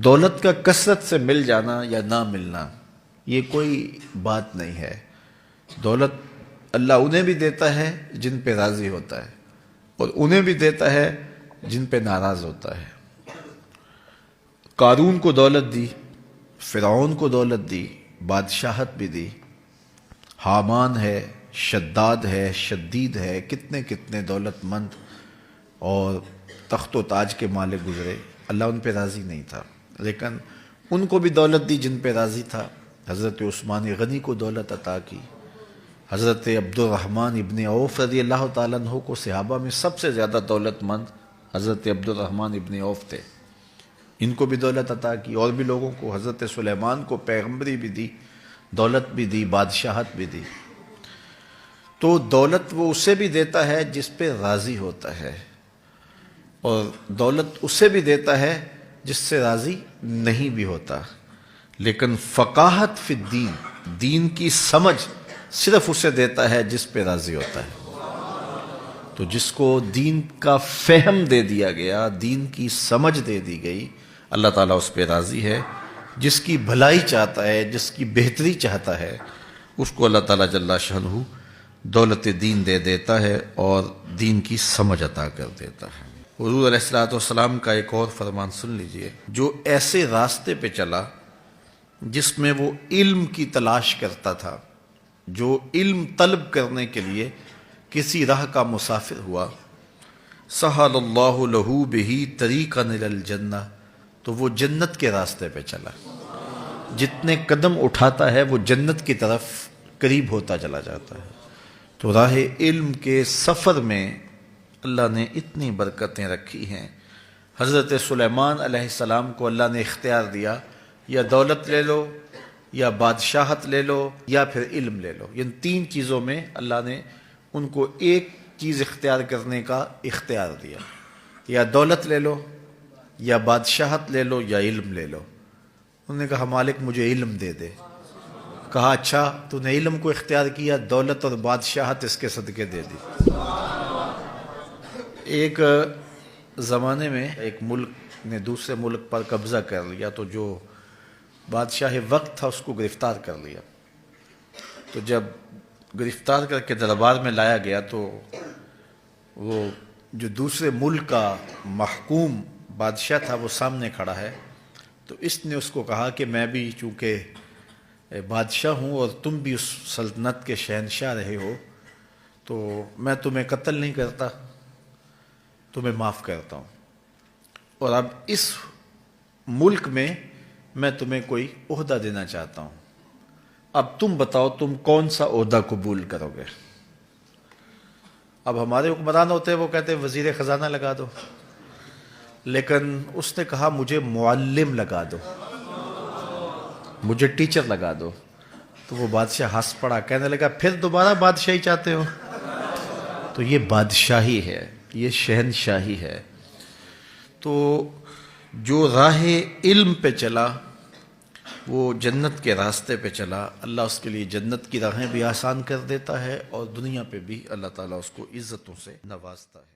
دولت کا کثرت سے مل جانا یا نہ ملنا یہ کوئی بات نہیں ہے۔ دولت اللہ انہیں بھی دیتا ہے جن پہ راضی ہوتا ہے، اور انہیں بھی دیتا ہے جن پہ ناراض ہوتا ہے۔ قارون کو دولت دی، فرعون کو دولت دی، بادشاہت بھی دی، حامان ہے، شداد ہے، شدید ہے، کتنے کتنے دولت مند اور تخت و تاج کے مالک گزرے، اللہ ان پہ راضی نہیں تھا، لیکن ان کو بھی دولت دی جن پہ راضی تھا۔ حضرت عثمان غنی کو دولت عطا کی، حضرت عبد الرحمن ابن عوف رضی اللہ تعالیٰ عنہ کو صحابہ میں سب سے زیادہ دولت مند حضرت عبد الرحمن ابن عوف تھے، ان کو بھی دولت عطا کی، اور بھی لوگوں کو، حضرت سلیمان کو پیغمبری بھی دی، دولت بھی دی، بادشاہت بھی دی۔ تو دولت وہ اسے بھی دیتا ہے جس پہ راضی ہوتا ہے، اور دولت اسے بھی دیتا ہے جس سے راضی نہیں بھی ہوتا، لیکن فقاہت فی الدین، دین کی سمجھ صرف اسے دیتا ہے جس پہ راضی ہوتا ہے۔ تو جس کو دین کا فہم دے دیا گیا، دین کی سمجھ دے دی گئی، اللہ تعالیٰ اس پہ راضی ہے۔ جس کی بھلائی چاہتا ہے، جس کی بہتری چاہتا ہے، اس کو اللہ تعالیٰ جل شانہ دولت دین دے دیتا ہے اور دین کی سمجھ عطا کر دیتا ہے۔ حضور علیہ السلام کا ایک اور فرمان سن لیجئے، جو ایسے راستے پہ چلا جس میں وہ علم کی تلاش کرتا تھا، جو علم طلب کرنے کے لیے کسی راہ کا مسافر ہوا، سہل اللہ لہ بہ طریقا الی الجنہ، تو وہ جنت کے راستے پہ چلا۔ جتنے قدم اٹھاتا ہے وہ جنت کی طرف قریب ہوتا چلا جاتا ہے۔ تو راہ علم کے سفر میں اللہ نے اتنی برکتیں رکھی ہیں۔ حضرت سلیمان علیہ السلام کو اللہ نے اختیار دیا، یا دولت لے لو، یا بادشاہت لے لو، یا پھر علم لے لو۔ ان تین چیزوں میں اللہ نے ان کو ایک چیز اختیار کرنے کا اختیار دیا، یا دولت لے لو، یا بادشاہت لے لو، یا علم لے لو۔ انہوں نے کہا مالک مجھے علم دے دے۔ کہا اچھا تو نے علم کو اختیار کیا، دولت اور بادشاہت اس کے صدقے دے دی۔ ایک زمانے میں ایک ملک نے دوسرے ملک پر قبضہ کر لیا، تو جو بادشاہ وقت تھا اس کو گرفتار کر لیا۔ تو جب گرفتار کر کے دربار میں لایا گیا تو وہ جو دوسرے ملک کا محکوم بادشاہ تھا وہ سامنے کھڑا ہے، تو اس نے اس کو کہا کہ میں بھی چونکہ بادشاہ ہوں اور تم بھی اس سلطنت کے شہنشاہ رہے ہو، تو میں تمہیں قتل نہیں کرتا، تمہیں معاف کرتا ہوں، اور اب اس ملک میں تمہیں کوئی عہدہ دینا چاہتا ہوں، اب تم بتاؤ تم کون سا عہدہ قبول کرو گے۔ اب ہمارے حکمران ہوتے ہیں وہ کہتے ہیں وزیر خزانہ لگا دو، لیکن اس نے کہا مجھے معلم لگا دو، مجھے ٹیچر لگا دو۔ تو وہ بادشاہ ہنس پڑا، کہنے لگا پھر دوبارہ بادشاہی چاہتے ہو؟ تو یہ بادشاہی ہے، یہ شہنشاہی ہے۔ تو جو راہ علم پہ چلا وہ جنت کے راستے پہ چلا، اللہ اس کے لیے جنت کی راہیں بھی آسان کر دیتا ہے، اور دنیا پہ بھی اللہ تعالیٰ اس کو عزتوں سے نوازتا ہے۔